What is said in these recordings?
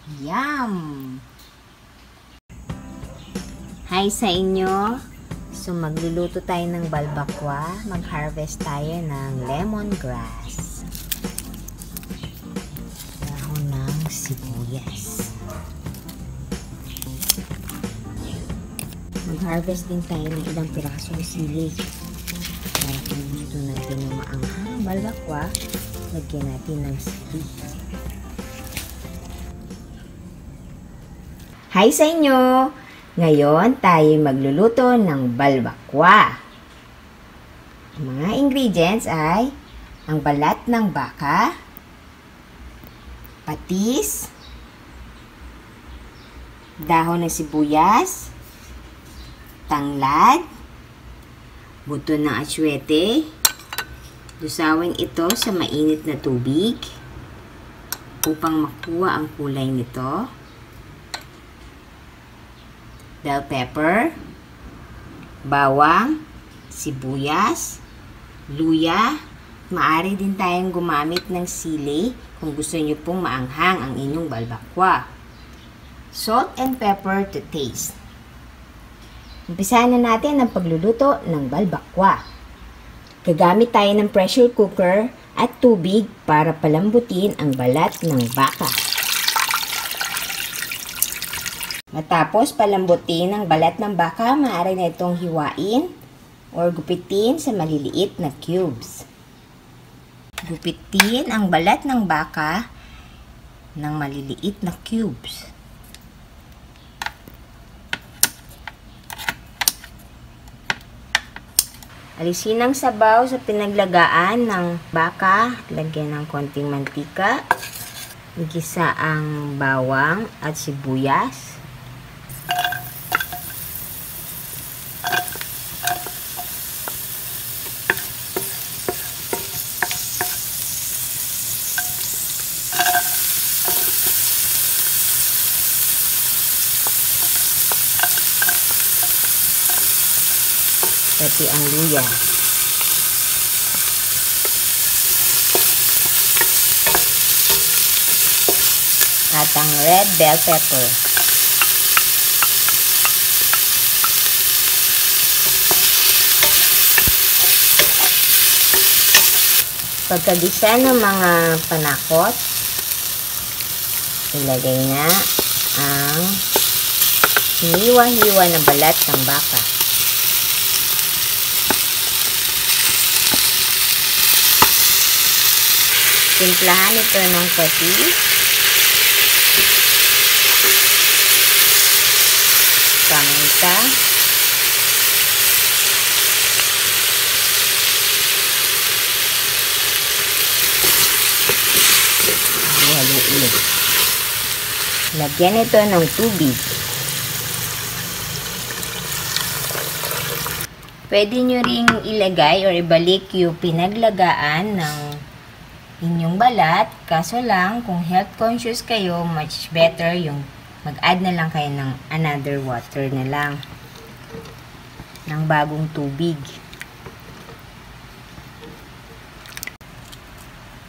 Yum! Hi sa inyo! So, magluluto tayo ng balbakwa. Mag-harvest tayo ng lemongrass. Dahon ng sibuyas. Mag-harvest din tayo ng ilang pirasong sili. Kaya kung gusto natin ng maanghang balbakwa, lagyan natin ng sili. Hi sa inyo! Ngayon, tayo magluluto ng balbakwa. Ang mga ingredients ay ang balat ng baka, patis, dahon ng sibuyas, tanglad, buto ng atsuete. Lusawin ito sa mainit na tubig upang makuha ang kulay nito. Bell pepper, bawang, sibuyas, luya. Maaari din tayong gumamit ng sili kung gusto niyo pong maanghang ang inyong balbakwa. Salt and pepper to taste. Umpisahan na natin ang pagluluto ng balbakwa. Gagamit tayo ng pressure cooker at tubig para palambutin ang balat ng baka. Matapos palambutin ang balat ng baka, maaari na itong hiwain or gupitin sa maliliit na cubes. Gupitin ang balat ng baka ng maliliit na cubes. Alisin ang sabaw sa pinaglagaan ng baka. Lagyan ng konting mantika. Igisa ang bawang at sibuyas. Pati ang luya. At ang red bell pepper. Pagkagisa ng mga panakot, ilagay na ang hiniwa-hiwa na balat ng baka. Timplahan ito ng patis, paminta, haluin. Lagyan ito ng tubig. Pwede nyo ring ilagay or ibalik yung pinaglagaan ng inyong balat, kaso lang kung health conscious kayo, much better yung mag-add na lang kayo ng another water na lang ng bagong tubig.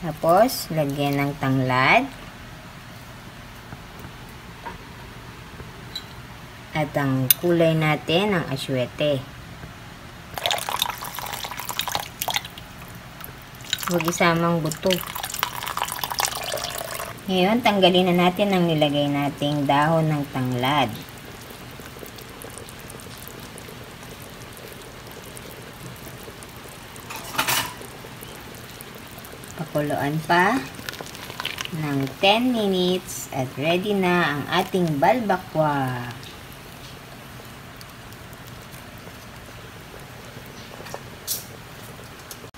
Tapos lagyan ng tanglad at ang kulay natin ng atsuete. Huwag isamang buto. Ngayon, tanggalin na natin ang nilagay nating dahon ng tanglad. Pakuluan pa ng 10 minutes at ready na ang ating balbakwa.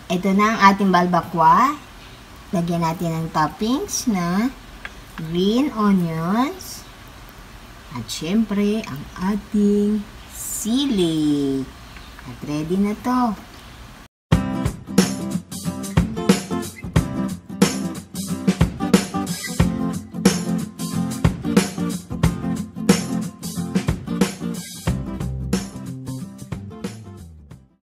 Ito na ang ating balbakwa. Lagyan natin ng toppings na green onions at syempre ang ating sili. At ready na to.